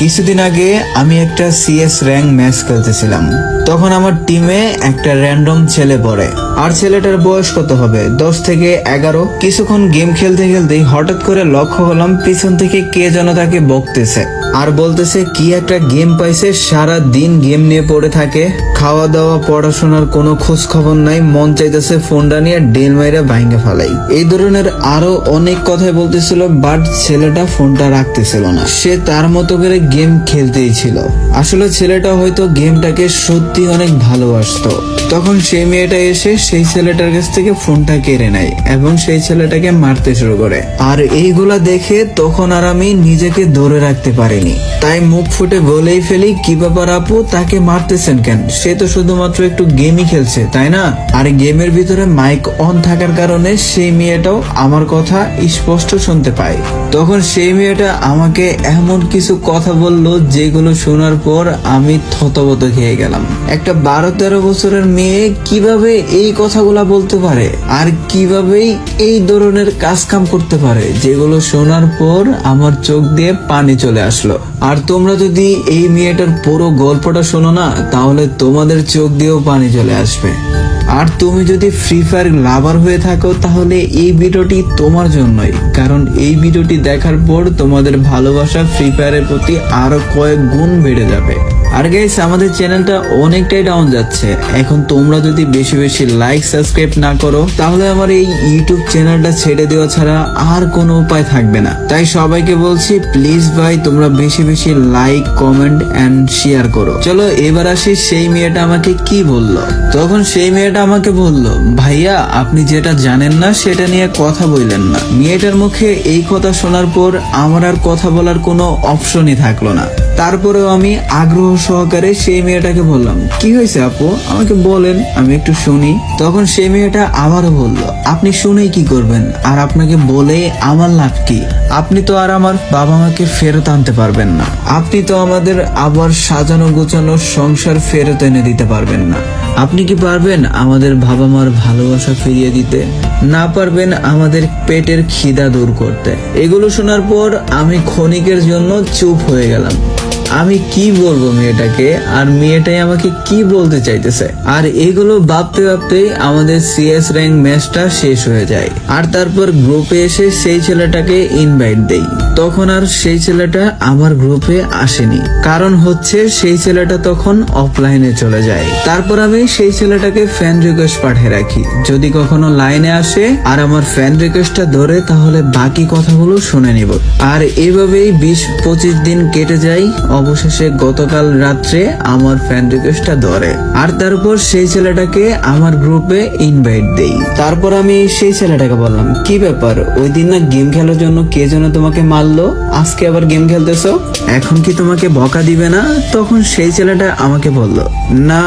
কিছুদিন আগে আমি একটা সিএস র্যাঙ্ক ম্যাচ খেলতেছিলাম। তখন আমার টিমে একটা র্যান্ডম ছেলে পড়ে। আর ছেলেটার বয়স কত হবে, 10 থেকে 11। কিছুক্ষণ গেম খেলতে খেলতেই হঠাৎ করে লক্ষ্য হলাম পিছন থেকে কে যেন তাকে বকতেছে আর বলতেছে কি একটা গেম পাইছে, সারা দিন গেম নিয়ে পড়ে থাকে, খাওয়া দাওয়া পড়াশোনার কোনো খোঁজ খবর নাই, মন চাইতেছে ফোনটা নিয়ে ডেল মাইরা ভাঙ্গে ফেলাই। এই ধরনের আরো অনেক কথাই বলতেছিল, বাট ছেলেটা ফোনটা রাখতেছিল না। সে তার মতো করে গেম খেলতেই ছিল। আসলে ছেলেটা হয়তো গেমটাকে সত্যি অনেক ভালোবাসতো। তখন সেই মেয়েটা এসে সেই ছেলেটার কাছ থেকে ফোনটা কেড়ে নেয় এবং সেই ছেলেটাকে মারতে শুরু করে। আর এইগুলা দেখে তখন আর আমি নিজেকে ধরে রাখতে পারিনি, তাই মুখ ফুটে বলেই ফেলি, কি ব্যাপার আপু, তাকে মারতেছেন কেন? সে তো শুধুমাত্র একটু গেমই খেলছে, তাই না? আর গেমের ভিতরে মাইক অন থাকার কারণে সেই মেয়েটাও আমার কথা স্পষ্ট শুনতে পায়। তখন সেই মেয়েটা আমাকে এমন কিছু কথা বললো যেগুলো শোনার পর আমি থতমত খেয়ে গেলাম। একটা 12-13 বছরের মেয়ে কিভাবে এই কথাগুলা বলতে পারে আর কিভাবেই এই ধরনের কাজ কাম করতে পারে, যেগুলো শোনার পর আমার চোখ দিয়ে পানি চলে আসলো। আর তোমরা যদি এই মেয়েটার পুরো গল্পটা শোনো না, তাহলে তোমাদের চোখ দিয়েও পানি চলে আসবে। আর তুমি যদি ফ্রি ফায়ার লাভার হয়ে থাকো, তাহলে এই ভিডিওটি তোমার জন্যই, কারণ এই ভিডিওটি দেখার পর তোমাদের ভালোবাসা ফ্রি ফায়ারের প্রতি আরো কয়েক গুণ বেড়ে যাবে। আর গাইস, আমাদের চ্যানেলটা অনেকটাই ডাউন যাচ্ছে। এখন তোমরা যদি বেশি বেশি লাইক সাবস্ক্রাইব না করো, তাহলে আমার এই ইউটিউব চ্যানেলটা ছেড়ে দেওয়া ছাড়া আর কোনো উপায় থাকবে না। তাই সবাইকে বলছি, প্লিজ ভাই তোমরা বেশি বেশি লাইক, কমেন্ট এন্ড শেয়ার করো। চলো এবার আসি সেই মেয়েটা আমাকে কি বললো। তখন সেই মেয়েটা আমাকে বলল, ভাইয়া আপনি যেটা জানেন না সেটা নিয়ে কথা বললেন না। মেয়েটার মুখে এই কথা শোনার পর আমার আর কথা বলার কোনো অপশনই থাকলো না। তারপরেও আমি আগ্রহ সহকারে সেই মেয়েটাকে বললাম, কি হয়েছে আপু, আমাকে বলেন, আমি একটু শুনি। তখন সেই মেয়েটা আবারও বলল, আপনি শুনেই কি করবেন, আর আপনাকে বলে আমার লাভ কি? আপনি তো আর আমার বাবা মাকে ফেরত আনতে পারবেন না, আপনি তো আমাদের আবার সাজানো গোছানো সংসার ফেরত এনে দিতে পারবেন না। আপনি কি পারবেন আমাদের বাবা মার ভালোবাসা ফিরিয়ে দিতে? না পারবেন আমাদের পেটের খিদা দূর করতে। এগুলো শোনার পর আমি ক্ষণিকের জন্য চুপ হয়ে গেলাম। আমি কি বলবো মেয়েটাকে, আর মেয়েটাই আমাকে কি বলতে চাইতেছে। আর এগুলো ভাবতে ভাবতেই আমাদের সিএস র্যাঙ্ক ম্যাচটা শেষ হয়ে যায়। আর তারপর গ্রুপে এসে সেই ছেলেটাকে ইনভাইট দেই। তখন আর সেই ছেলেটা আমার গ্রুপে আসেনি, কারণ হচ্ছে সেই ছেলেটা তখন অফলাইনে চলে যায়। তারপর আমি সেই ছেলেটাকে ফ্যান রিকোয়েস্ট পাঠিয়ে রাখি, যদি কখনো লাইনে আসে আর আমার ফ্যান রিকোয়েস্টটা ধরে, তাহলে বাকি কথাগুলো শুনে নিব। আর এভাবেই 20-25 দিন কেটে যায়। অবশেষে গতকাল রাত্রে আমার ফ্যান রিকোয়েস্টটা ধরে, আর তারপর সেই ছেলেটাকে আমার গ্রুপে ইনভাইট দেই। তারপর আমি সেই ছেলেটাকে বললাম, কি ব্যাপার, ওই দিন না গেম খেলার জন্য কে যেন তোমাকে মারলো, আজকে আবার গেম খেলতেছো, এখন কি তোমাকে বকা দিবে না? তখন সেই ছেলেটা আমাকে বলল, না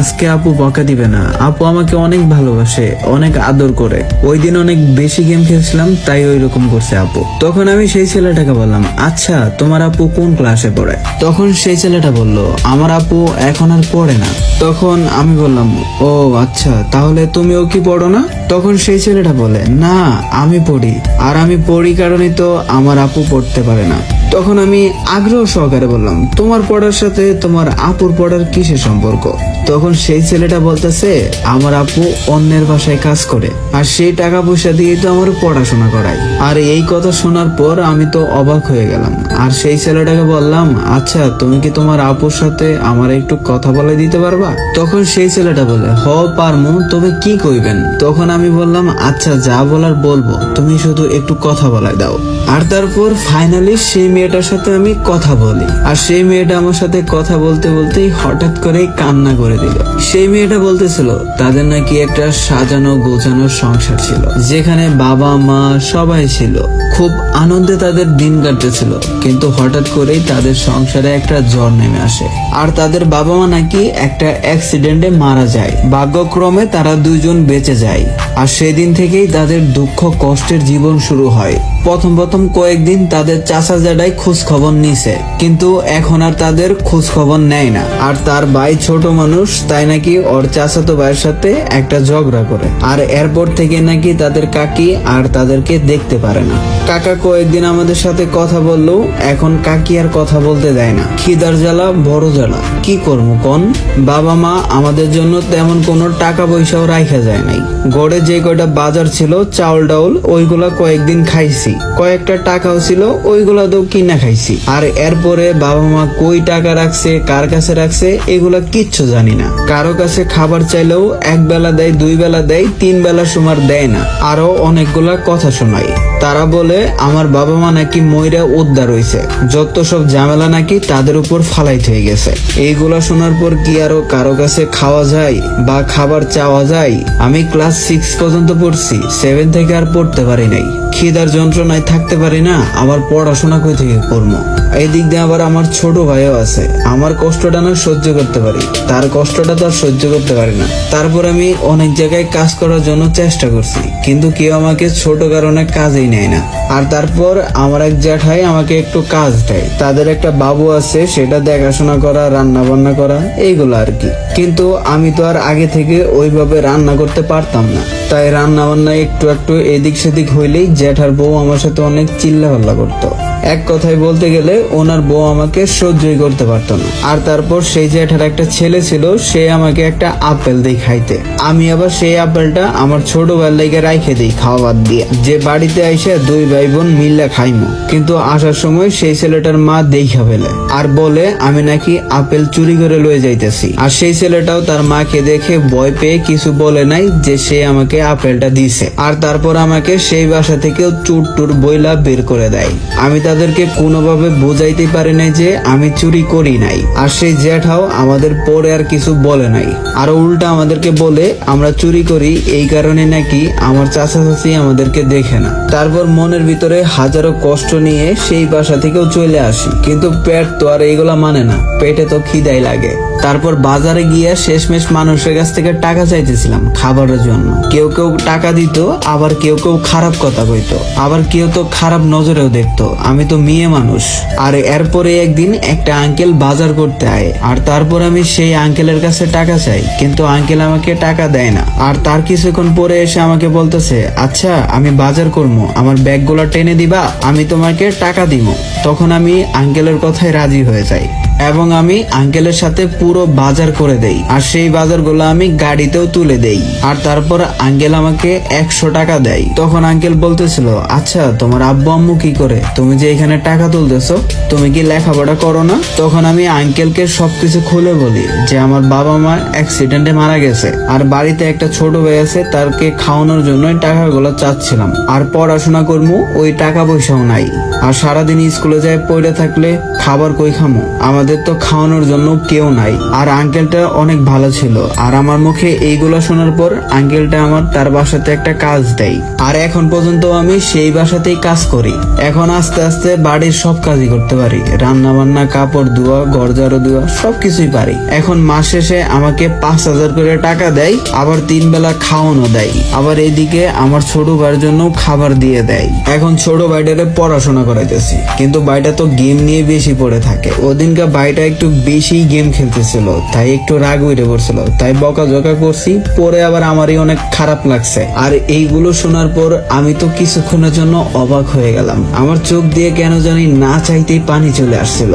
আজকে আপু বকা দিবে না, আপু আমাকে অনেক ভালোবাসে, অনেক আদর করে, ওই দিন অনেক বেশি গেম খেলছিলাম তাই ওই রকম করছে আপু। তখন আমি সেই ছেলেটাকে বললাম, আচ্ছা তোমার আপু কোন ক্লাসে পড়ে? তখন সেই ছেলেটা বলল, আমার আপু এখন আর পড়ে না। তখন আমি বললাম, ও আচ্ছা, তাহলে তুমিও কি পড়ো না? তখন সেই ছেলেটা বলে, না আমি পড়ি, আর আমি পড়ি কারণে তো আমার আপু পড়তে পারে না। তখন আমি আগ্রহ সহকারে বললাম, তোমার পড়ার সাথে তোমার আপুর পড়ার কিসের সম্পর্ক? তখন সেই ছেলেটা বলতেছে, আমার আপু অন্যের বাসায় কাজ করে, আর সেই টাকা পয়সা দিয়ে তো আমার পড়াশোনা করায়। আর এই কথা শোনার পর আমি তো অবাক হয়ে গেলাম। আর সেই ছেলেটাকে বললাম, আচ্ছা তুমি কি তোমার আপুর সাথে আমার একটু কথা বলে দিতে পারবা? তখন সেই ছেলেটা বলে, হ পারমু, তবে কি কইবেন? তখন আমি বললাম, আচ্ছা যা বলার বলবো, তুমি শুধু একটু কথা বলাই দাও। আর তারপর ফাইনালি সেই মেয়েটার সাথে আমি কথা বলি। আর সেই মেয়েটা আমার সাথে কথা বলতে বলতেই হঠাৎ করে কান্না করে দিল। সেই মেয়েটা বলতেছিল তাদের নাকি একটা সাজানো গোছানো সংসার ছিল, যেখানে বাবা মা সবাই ছিল, খুব আনন্দে তাদের দিন কাটতেছিল। কিন্তু হঠাৎ করেই তাদের সংসারে একটা জ্বর নেমে আসে, আর তাদের বাবা মা নাকি একটা অ্যাক্সিডেন্টে মারা যায়। ভাগ্যক্রমে তারা দুজন বেঁচে যায়। আর সেদিন থেকেই তাদের দুঃখ কষ্টের জীবন শুরু হয়। প্রথম প্রথম কয়েকদিন তাদের চাচা জ্যাঠাই খোঁজ খবর নিছে, কিন্তু এখন আর তাদের খোঁজ খবর নেয় না। আর তার ভাই ছোট মানুষ, তাই নাকি ওর চাচাতো ভাইয়ের সাথে একটা ঝগড়া করে, আর এরপর থেকে নাকি তাদের কাকি আর তাদেরকে দেখতে পারে না। কাকা কয়েকদিন আমাদের সাথে কথা বললেও এখন কাকি আর কথা বলতে দেয় না। খিদার জ্বালা বড় জ্বালা, কি করবো কোন? বাবা মা আমাদের জন্য তেমন কোনো টাকা পয়সাও রাখা যায় নাই। গড়ে যে কয়টা বাজার ছিল, চাউল ডাউল, ওইগুলা কয়েকদিন খাইছি। কয়েকটা টাকাও ছিল, ওইগুলা তো কিনা খাইছি। আর এরপরে বাবা মা কই টাকা রাখছে, কার কাছে রাখছে, এগুলা কিচ্ছু জানি না। কারো কাছে খাবার চাইলেও এক বেলা দেয়, দুই বেলা দেয়, তিন বেলা সময় দেয় না। আরো অনেকগুলা কথা শোনায়। তারা বলে আমার বাবা মা নাকি মইরা উদ্ধার হইছে, যত সব ঝামেলা নাকি তাদের উপর ফালাইতে হয়ে গেছে। এইগুলা শোনার পর কি আরো কারো কাছে খাওয়া যায় বা খাবার চাওয়া যায়? আমি ক্লাস 6 পর্যন্ত পড়ছি, 7 থেকে আর পড়তে পারি নাই। খিদার যন্ত্রণায় থাকতে পারি না, আবার পড়াশোনা কই থেকে করবো? এই দিক দিয়ে আবার আমার ছোট ভাইও আছে। আমার কষ্টটা না সহ্য করতে পারি, তার কষ্টটা তো আর সহ্য করতে পারি না। তারপর আমি অনেক জায়গায় কাজ করার জন্য চেষ্টা করছি, কিন্তু কেউ আমাকে ছোট কারণে কাজেই নেয় না। আর তারপর আমার এক জ্যাঠাই আমাকে একটু কাজ দেয়। তাদের একটা বাবু আছে, সেটা দেখাশোনা করা, রান্না বান্না করা, এইগুলো আর কি। কিন্তু আমি তো আর আগে থেকে ওইভাবে রান্না করতে পারতাম না, তাই রান্না বান্না একটু একটু এদিক সেদিক হইলেই জ্যাঠার বউ আমার সাথে অনেক চিল্লাপাল্লা করতো। এক কথায় বলতে গেলে ওনার বউ আমাকে সহ্যই করতে পারতো না। আর তারপর সেই জ্যাঠার একটা ছেলে ছিল, সে আমাকে একটা আপেল দেই খাইতে। আমি আবার সেই আপেলটা আমার ছোট ভাইয়ের লাইগে রাইখে দিই খাওয়া বাদ দিয়ে, যে বাড়িতে আইসা দুই ভাই বোন মিল্লা খাইমো। কিন্তু আসার সময় সেই ছেলেটার মা দেখা ফেলে আর বলে আমি নাকি আপেল চুরি করে লয়ে যাইতেছি। আর সেই ছেলেটাও তার মাকে দেখে ভয় পেয়ে কিছু বলে নাই, যে সে আমাকে আপেলটা দিছে। আর তারপর আমাকে সেই বাসা থেকেও চুর টুর বইলা বের করে দেয়। আমি তাদেরকে কোনোভাবে বোঝাইতে পারি নাই যে আমি চুরি করি নাই। আর সেই জ্যাঠাও আমাদের পরে আর কিছু বলে নাই, আর উল্টা আমাদেরকে বলে আমরা চুরি করি এই কারণে নাকি আমার চাচা চাচি আমাদেরকে দেখে না। তারপর মনের ভিতরে হাজারো কষ্ট নিয়ে সেই বাসা থেকেও চলে আসি, কিন্তু পেট তো আর এইগুলা মানে না, পেটে তো খিদাই লাগে। তারপর বাজারে গিয়ে শেষমেশ মানুষের কাছ থেকে টাকা চাইতেছিলাম খাবারের জন্য। কেউ কেউ টাকা দিত, আবার কেউ কেউ খারাপ কথা কইতো, আবার কেউ তো খারাপ নজরেও দেখতো। আমি তো মেয়ে মানুষ। আর এরপরে একদিন একটা আঙ্কেল বাজার করতে আয়, আর তারপর আমি সেই আঙ্কেলের কাছে টাকা চাই, কিন্তু আঙ্কেল আমাকে টাকা দেয় না। আর তার কিছুক্ষণ পরে এসে আমাকে বলতেছে, আচ্ছা আমি বাজার করবো, আমার ব্যাগগুলো টেনে দিবা, আমি তোমাকে টাকা দিব। তখন আমি আঙ্কেলের কথায় রাজি হয়ে যাই এবং আমি আঙ্কেলের সাথে পুরো বাজার করে দেই। আর সেই বাজারগুলো আমি গাড়িতেও তুলে দেই। আর তারপর আঙ্কেল আমাকে 100 টাকা দেয়। তখন আঙ্কেল বলতেছিল, আচ্ছা তোমার আব্বু আম্মু কি করে? তুমি যে এখানে টাকা তুলতেছো, তুমি কি লেখাপড়া করো না? তখন আমি আঙ্কেলকে সবকিছু খুলে বলি যে আমার বাবা মা অ্যাক্সিডেন্টে মারা গেছে, আর বাড়িতে একটা ছোট ভাই আছে, তারকে খাওয়ানোর জন্য টাকাগুলো চাচ্ছিলাম। আর পড়াশোনা করবো, ওই টাকা পয়সাও নাই। আর সারাদিন স্কুলে যায় পড়ে থাকলে খাবার কই খামো? আমাদের তো খাওয়ানোর জন্য কেউ নাই। আর আঙ্কেলটা অনেক ভালো ছিল। আর আমার মুখে এইগুলা শোনার পর আঙ্কেলটা আমার তার বাসাতে একটা কাজ দেয়। আর এখন পর্যন্ত আমি সেই বাসাতেই কাজ করি। এখন আস্তে আস্তে বাড়ির সব কাজই করতে পারি, রান্না বান্না, কাপড় ধোয়া, ঘর ঝাড়ু দেওয়া, সবকিছুই পারি। এখন মাস শেষে আমাকে 5,000 করে টাকা দেয়, আবার 3 বেলা খাওয়ানো দেয়। আবার এইদিকে আমার ছোট ভাইয়ের জন্য খাবার দিয়ে দেয়। এখন ছোট ভাইটারে পড়াশোনা করাইতেছি, কিন্তু ভাইটা তো গেম নিয়ে বেশি পড়ে থাকে। ওদিনকে ভাইটা একটু বেশি গেম খেলতেছিল, তাই একটু রাগ উঠে পড়ছিল, তাই বকাঝকা করছি। পরে আবার আমারই অনেক খারাপ লাগছে। আর এইগুলো শোনার পর আমি তো কিছুক্ষণের জন্য অবাক হয়ে গেলাম। আমার চোখ দিয়ে কেন জানি না চাইতেই পানি চলে আসছিল।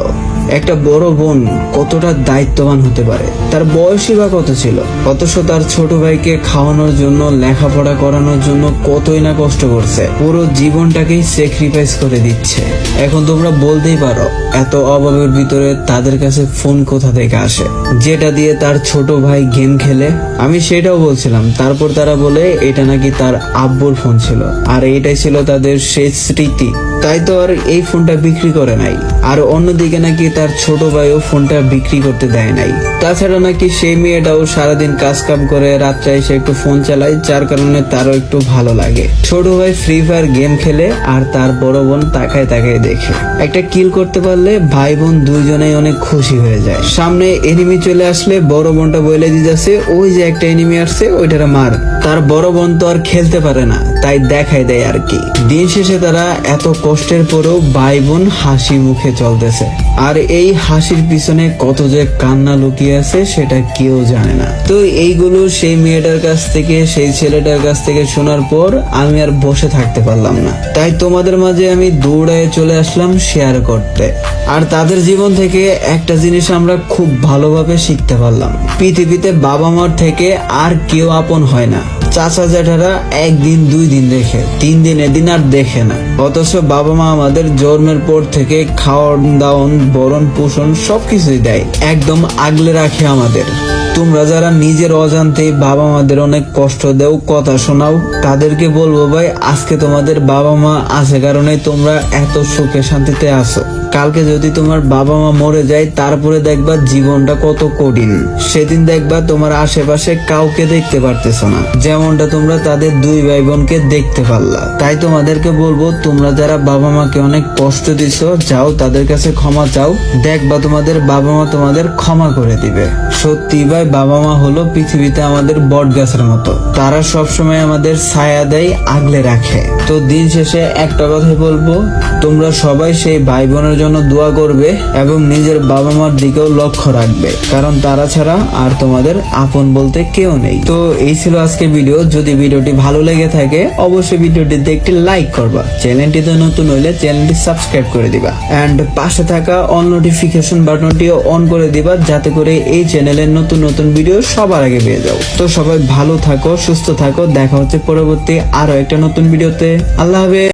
একটা বড় বোন কতটা দায়িত্ববান হতে পারে, তার বয়সই বা কত ছিল, অথচ তার ছোট ভাইকে খাওয়ানোর জন্য, লেখাপড়া করানোর জন্য কতই না কষ্ট করছে, পুরো জীবনটাকেই স্যাক্রিফাইস করে দিচ্ছে। এখন তোমরা বলতেই পারো এত অভাবের ভিতরে তাদের কাছে ফোন কোথা থেকে আসে, যেটা দিয়ে তার ছোট ভাই গেম খেলে? আমি সেটাও বলছিলাম। তারপর তারা বলে এটা নাকি তার আব্বুর ফোন ছিল, আর এটাই ছিল তাদের শেষ স্মৃতি, তাই তো আর এই ফোনটা বিক্রি করে নাই। আর অন্যদিকে নাকি তার ছোট ভাইও ফোনটা বিক্রি করতে দেয় নাই। তাছাড়া নাকি সেই মেয়েটাও সারাদিন কাজ কাম করে রাত্রে এসে একটু ফোন চালায়, যার কারণে তারও একটু ভালো লাগে। ছোট ভাই ফ্রি ফায়ার গেম খেলে, আর তার বড় বোন তাকায় তাকায় দেখে। একটা কিল করতে পারলে ভাই বোন দুইজনেই অনেক খুশি হয়ে যায়। সামনে এনিমি চলে আসলে বড় বোনটা বলে দিতেছে, ওই যে একটা এনিমি আসছে, ওইটারে মার। তার বড় বোন তো আর খেলতে পারে না, তাই দেখাই দেয় আর কি। দিন শেষে তারা এত কষ্টের পরেও ভাই বোন হাসি মুখে চলতেছে, আর এই হাসির পিছনে কত যে কান্না লুকিয়ে আছে সেটা কেউ জানে না। তো এইগুলো সেই মেয়েটার কাছ থেকে, সেই ছেলেটার কাছ থেকে শোনার পর আমি আর বসে থাকতে পারলাম না, তাই তোমাদের মাঝে আমি দৌড়ায় চলে আসলাম শেয়ার করতে। আর তাদের জীবন থেকে একটা জিনিস আমরা খুব ভালোভাবে শিখতে পারলাম, পৃথিবীতে বাবা মার থেকে আর কেউ আপন হয় না। চাচা জ্যাঠারা একদিন 2 দিন দেখে, 3 দিন এদিন আর দেখে না, অথচ বাবা মা আমাদের জন্মের পর থেকে খাওয়ান দাওয়ান ভরণ পোষণ সবকিছুই দেয়, একদম আগলে রাখে আমাদের। তোমরা যারা নিজের অজান্তেই বাবা মাদের অনেক কষ্ট দেও, কথা শোনাও, তাদেরকে বলবো ভাই আজকে তোমাদের বাবা মা আছে কারণে তোমরা এত সুখে শান্তিতে আছো। কালকে যদি তোমার বাবা মা মরে যায় তারপরে দেখবা জীবনটা কত কঠিন। সেদিন দেখবা তোমার আশেপাশে কাউকে দেখতে পারতেছো না, যেমনটা তোমরা তাদের 2 ভাই বোনকে দেখতে পারলা। তাই তোমাদেরকে বলবো তোমরা যারা বাবা মাকে অনেক কষ্ট দিছো, যাও তাদের কাছে ক্ষমা চাও, দেখবা তোমাদের বাবা মা তোমাদের ক্ষমা করে দিবে। সত্যি ভাই বাবা মা হলো পৃথিবীতে আমাদের বট গাছের মতো, তারা সবসময় আমাদের ছায়া দেয়, আগলে রাখে। তো দিন শেষে একটা কথাই বলবো, তোমরা সবাই সেই ভাই বোনের জন্য দোয়া করবে এবং নিজের বাবা মার দিকেও লক্ষ্য রাখবে, কারণ তারা ছাড়া আর তোমাদের আপন বলতে কেউ নেই। তো এই ছিল আজকে ভিডিও। যদি ভিডিওটি ভালো লেগে থাকে অবশ্যই ভিডিওটিতে একটি লাইক করবা, চ্যানেলটিতে নতুন হইলে চ্যানেলটি সাবস্ক্রাইব করে দিবা, এন্ড পাশে থাকা অল নোটিফিকেশন বাটনটিও অন করে দিবা, যাতে করে এই চ্যানেলের নতুন নতুন ভিডিও সবার আগে পেয়ে যাও। তো সবাই ভালো থাকো, সুস্থ থাকো, দেখা হচ্ছে পরবর্তী আরো একটা নতুন ভিডিওতে। আল্লাহ হাফেজ।